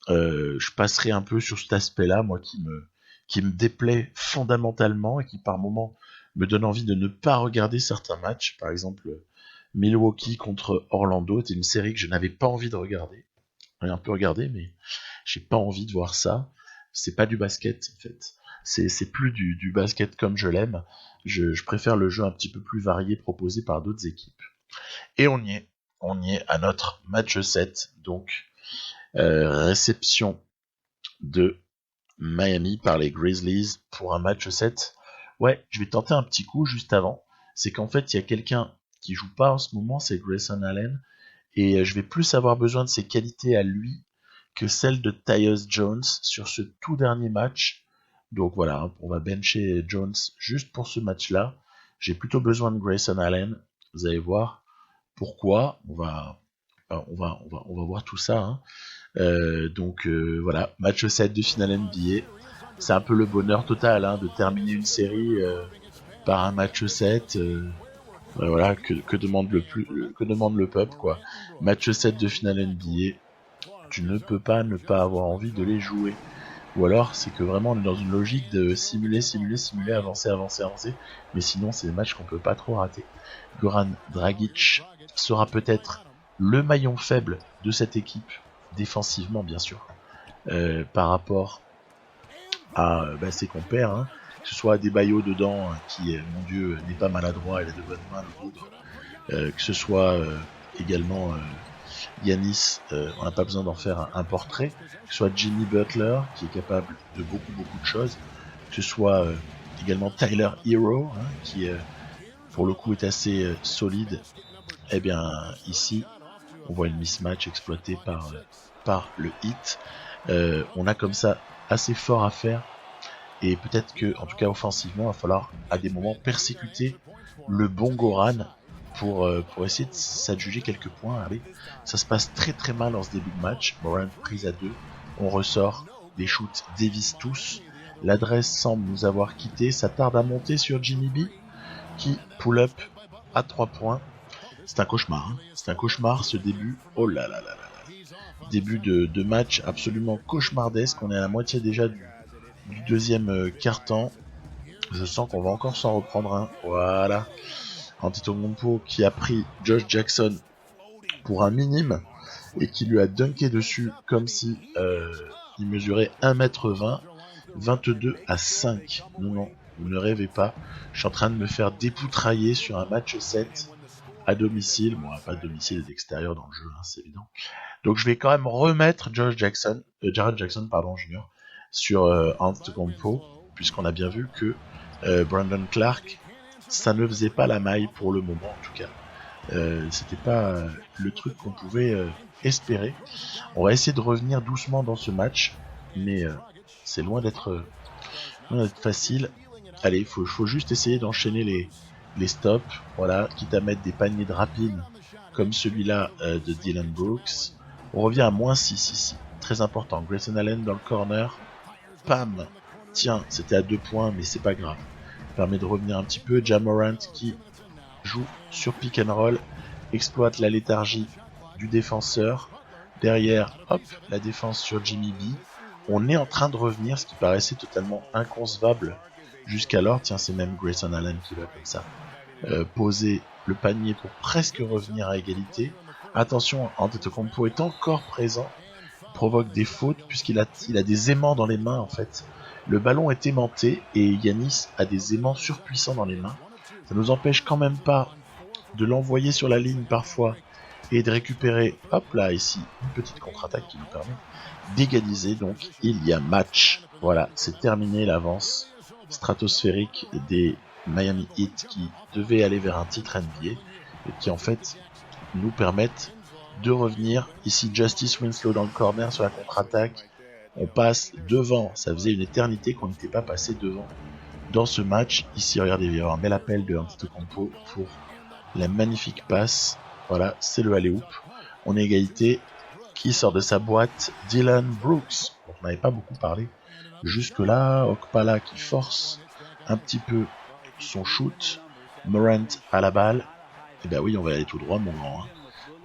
Je passerai un peu sur cet aspect-là, moi qui me déplaît fondamentalement et qui par moments me donne envie de ne pas regarder certains matchs. Par exemple, Milwaukee contre Orlando était une série que je n'avais pas envie de regarder. J'ai un peu regardé, mais j'ai pas envie de voir ça. C'est pas du basket en fait. C'est plus du basket comme je l'aime. Je préfère le jeu un petit peu plus varié proposé par d'autres équipes. Et on y est. on y est à notre match 7, donc réception de Miami par les Grizzlies pour un match 7. Ouais, je vais tenter un petit coup juste avant. C'est qu'en fait, il y a quelqu'un qui joue pas en ce moment, c'est Grayson Allen, et je vais plus avoir besoin de ses qualités à lui que celles de Tyus Jones sur ce tout dernier match. Donc voilà, on va bencher Jones juste pour ce match-là. J'ai plutôt besoin de Grayson Allen. Vous allez voir pourquoi. On va voir tout ça. Hein. Voilà, match 7 de finale NBA. C'est un peu le bonheur total de terminer une série par un match 7. Voilà, que demande le peuple, quoi. Match 7 de finale NBA. Tu ne peux pas ne pas avoir envie de les jouer. Ou alors, c'est que vraiment on est dans une logique de simuler, avancer. Mais sinon, c'est des matchs qu'on peut pas trop rater. Goran Dragic sera peut-être le maillon faible de cette équipe, défensivement bien sûr, par rapport à ses compères. Hein. Que ce soit Adebayo dedans, qui, mon Dieu, n'est pas maladroit, il a de bonnes mains, le poudre. Que ce soit également Giannis, on n'a pas besoin d'en faire un portrait, que ce soit Jimmy Butler qui est capable de beaucoup de choses, que ce soit également Tyler Hero qui pour le coup est assez solide. Eh bien ici on voit une mismatch exploitée par le Heat. On a comme ça assez fort à faire et peut-être que en tout cas offensivement il va falloir à des moments persécuter le bon Goran pour essayer de s'adjuger quelques points. Allez, ça se passe très mal en ce début de match. Morant prise à 2, on ressort, les shoots dévissent tous, l'adresse semble nous avoir quitté, ça tarde à monter sur Jimmy B qui pull up à 3 points. C'est un cauchemar, c'est un cauchemar ce début. Oh là là là là, début de match absolument cauchemardesque. On est à la moitié déjà du deuxième quart-temps. Je sens qu'on va encore s'en reprendre un. Voilà. Antetokounmpo qui a pris Josh Jackson pour un minime et qui lui a dunké dessus comme si il mesurait 1m20, 22-5. Non, vous ne rêvez pas. Je suis en train de me faire dépoutrailler sur un match 7 à domicile. Bon, pas de domicile et d'extérieur dans le jeu, c'est évident. Donc je vais quand même remettre Jaren Jackson, Junior, sur Antetokounmpo, puisqu'on a bien vu que Brandon Clark, ça ne faisait pas la maille pour le moment en tout cas. C'était pas le truc qu'on pouvait espérer. On va essayer de revenir doucement dans ce match, mais c'est loin d'être facile. Allez, il faut juste essayer d'enchaîner les stops, voilà, quitte à mettre des paniers de rapines comme celui-là de Dylan Brooks. On revient à -6 ici, très important. Grayson Allen dans le corner, pam, tiens, c'était à 2 points, mais c'est pas grave. Permet de revenir un petit peu. Ja Morant qui joue sur pick and roll, exploite la léthargie du défenseur. Derrière, hop, la défense sur Jimmy B. On est en train de revenir, ce qui paraissait totalement inconcevable jusqu'alors. Tiens, c'est même Grayson Allen qui va comme ça poser le panier pour presque revenir à égalité. Attention, Antetokounmpo est encore présent, provoque des fautes puisqu'il a des aimants dans les mains en fait. Le ballon est aimanté et Giannis a des aimants surpuissants dans les mains. Ça nous empêche quand même pas de l'envoyer sur la ligne parfois et de récupérer, hop là ici, une petite contre-attaque qui nous permet d'égaliser. Donc il y a match. Voilà, c'est terminé l'avance stratosphérique des Miami Heat qui devaient aller vers un titre NBA et qui en fait nous permettent de revenir. Ici Justice Winslow dans le corner sur la contre-attaque. On passe devant, ça faisait une éternité qu'on n'était pas passé devant dans ce match. Ici, regardez, il y a un bel appel de Antetokounmpo pour la magnifique passe. Voilà, c'est le alley-oop. On est égalité. Qui sort de sa boîte? Dylan Brooks. Donc, on n'avait pas beaucoup parlé jusque-là. Okpala qui force un petit peu son shoot. Morant à la balle. Et ben oui, on va aller tout droit, mon grand.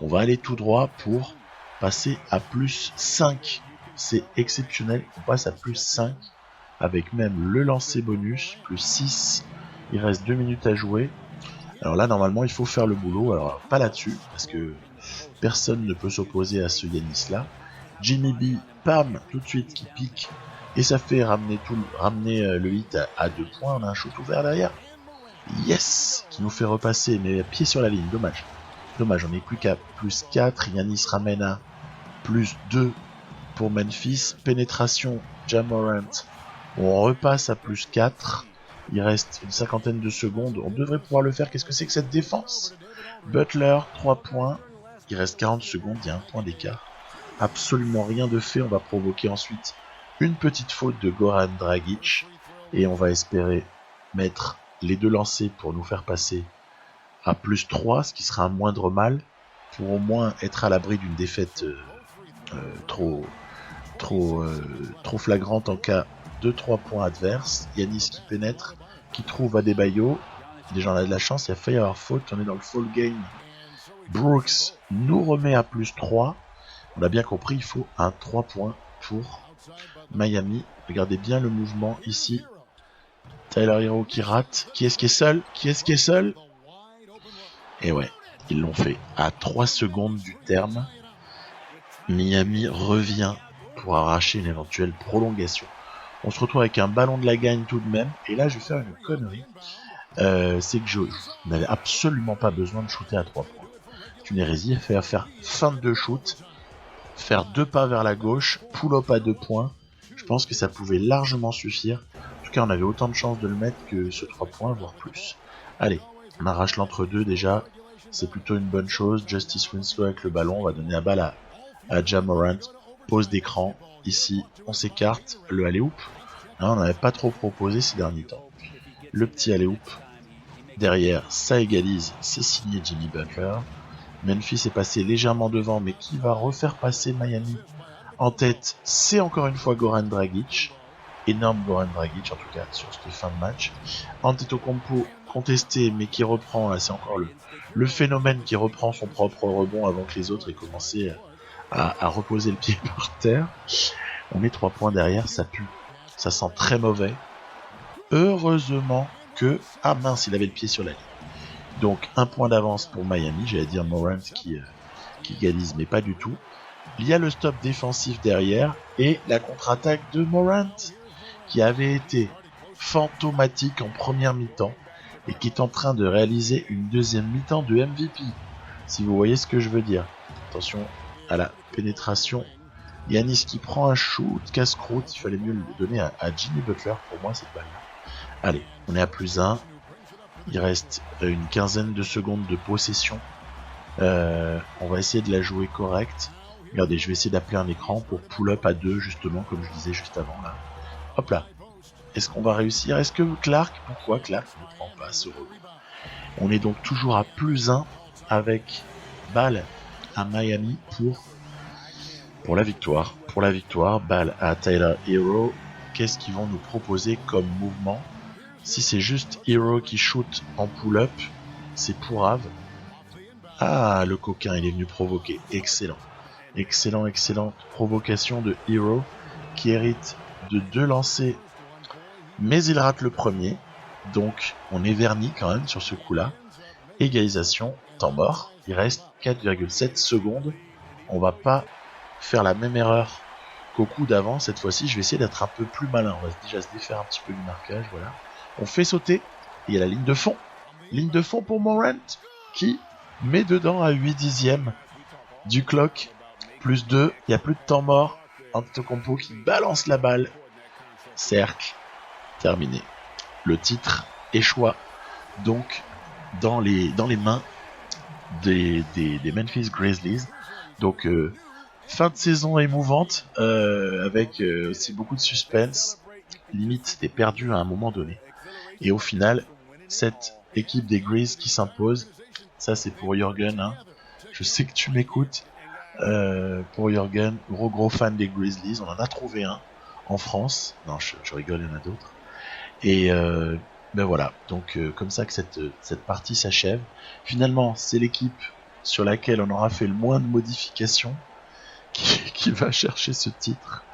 On va aller tout droit pour passer à +5. C'est exceptionnel, on passe à +5 avec même le lancer bonus, +6. Il reste 2 minutes à jouer. Alors là, normalement, il faut faire le boulot. Alors, pas là-dessus, parce que personne ne peut s'opposer à ce Giannis là. Jimmy B, pam, tout de suite, qui pique. Et ça fait ramener le hit à 2 points. On a un shoot ouvert derrière. Yes, qui nous fait repasser, mais pied sur la ligne, dommage. Dommage, on n'est plus qu'à plus 4. Giannis ramène à plus 2 pour Memphis. Pénétration, Ja Morant. On repasse à plus 4. Il reste une cinquantaine de secondes. On devrait pouvoir le faire. Qu'est-ce que c'est que cette défense? Butler, 3 points. Il reste 40 secondes. Il y a un point d'écart. Absolument rien de fait. On va provoquer ensuite une petite faute de Goran Dragic. Et on va espérer mettre les deux lancers pour nous faire passer à plus 3, ce qui sera un moindre mal, pour au moins être à l'abri d'une défaite trop flagrante en cas de 3 points adverses. Giannis qui pénètre, qui trouve Adebayo. Déjà on a de la chance, il a failli avoir faute, on est dans le fall game. Brooks nous remet à plus 3. On a bien compris, il faut un 3 points pour Miami. Regardez bien le mouvement ici. Tyler Hero qui rate. Qui est-ce qui est seul? Et ouais, ils l'ont fait. À 3 secondes du terme, Miami revient pour arracher une éventuelle prolongation. On se retrouve avec un ballon de la gagne tout de même. Et là, je vais faire une connerie. C'est que je n'avais absolument pas besoin de shooter à 3 points. C'est une hérésie. Il fallait faire fin de 2 shoots, faire 2 pas vers la gauche, pull-up à 2 points. Je pense que ça pouvait largement suffire. En tout cas, on avait autant de chances de le mettre que ce 3 points, voire plus. Allez, on arrache l'entre-deux déjà. C'est plutôt une bonne chose. Justice Winslow avec le ballon. On va donner la balle à Ja Morant. Pause d'écran. Ici, on s'écarte. Le alley-oop. On n'avait pas trop proposé ces derniers temps. Le petit alley-oop. Derrière, ça égalise. C'est signé Jimmy Butler. Memphis est passé légèrement devant, mais qui va refaire passer Miami en tête? C'est encore une fois Goran Dragic. Énorme Goran Dragic, en tout cas, sur cette fin de match. Antetokounmpo contesté, mais qui reprend, là c'est encore le phénomène qui reprend son propre rebond avant que les autres aient commencé à reposer le pied par terre. On est 3 points derrière, ça pue. Ça sent très mauvais. Heureusement que... Ah mince, il avait le pied sur la ligne. Donc, un point d'avance pour Miami. J'allais dire Morant qui égalise, mais pas du tout. Il y a le stop défensif derrière et la contre-attaque de Morant qui avait été fantomatique en première mi-temps et qui est en train de réaliser une deuxième mi-temps de MVP. Si vous voyez ce que je veux dire. Attention à la pénétration. Giannis qui prend un shoot, casse-croûte. Il fallait mieux le donner à Jimmy Butler pour moi cette balle-là. Allez, on est à plus 1. Il reste une quinzaine de secondes de possession. On va essayer de la jouer correcte. Regardez, je vais essayer d'appeler un écran pour pull-up à 2, justement, comme je disais juste avant. Là. Hop là. Est-ce qu'on va réussir? Est-ce que Clark... Pourquoi Clark ne prend pas ce rebond? On est donc toujours à plus 1 avec balle à Miami pour la victoire. Pour la victoire, balle à Tyler Hero. Qu'est-ce qu'ils vont nous proposer comme mouvement? Si c'est juste Hero qui shoot en pull-up, c'est pourrave. Ah, le coquin, il est venu provoquer. Excellent. Excellente provocation de Hero qui hérite de 2 lancers, mais il rate le premier. Donc, on est verni quand même sur ce coup-là. Égalisation, temps mort. Il reste 4,7 secondes. On va pas faire la même erreur qu'au coup d'avant. Cette fois-ci, je vais essayer d'être un peu plus malin. On va déjà se défaire un petit peu du marquage, voilà. On fait sauter. Il y a la ligne de fond. Ligne de fond pour Morant qui met dedans à 8 dixièmes du clock. Plus 2. Il n'y a plus de temps mort. Antetokounmpo qui balance la balle. Cercle. Terminé. Le titre échoua donc dans les mains des Memphis Grizzlies. Donc fin de saison émouvante avec aussi beaucoup de suspense. Limite c'était perdu à un moment donné. Et au final, cette équipe des Grizz qui s'impose, ça c'est pour Jürgen. Hein. Je sais que tu m'écoutes. Pour Jürgen, gros fan des Grizzlies. On en a trouvé un en France. Non, je rigole, il y en a d'autres. Et ben voilà, donc comme ça que cette partie s'achève. Finalement, c'est l'équipe sur laquelle on aura fait le moins de modifications qui va chercher ce titre.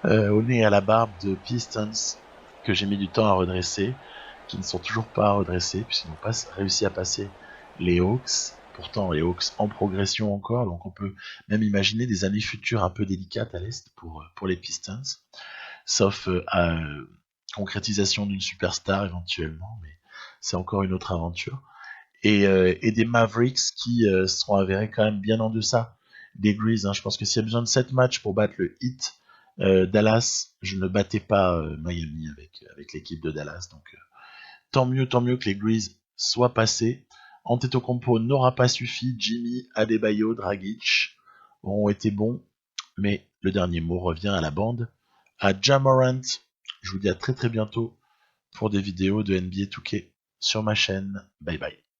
Au nez et à la barbe de Pistons, que j'ai mis du temps à redresser, qui ne sont toujours pas redressés, puisqu'ils n'ont pas réussi à passer les Hawks. Pourtant, les Hawks en progression encore, donc on peut même imaginer des années futures un peu délicates à l'Est pour les Pistons. Sauf concrétisation d'une superstar éventuellement, mais c'est encore une autre aventure. et des Mavericks qui seront avérés quand même bien en deçà des Grizzlies. Hein. Je pense que s'il y a besoin de 7 matchs pour battre le Heat, Dallas, je ne battais pas Miami avec l'équipe de Dallas. Donc tant mieux que les Grizzlies soient passés. Antetokounmpo n'aura pas suffi. Jimmy, Adebayo, Dragic auront été bons, mais le dernier mot revient à la bande, à Ja Morant. Je vous dis à très bientôt pour des vidéos de NBA 2K sur ma chaîne. Bye bye.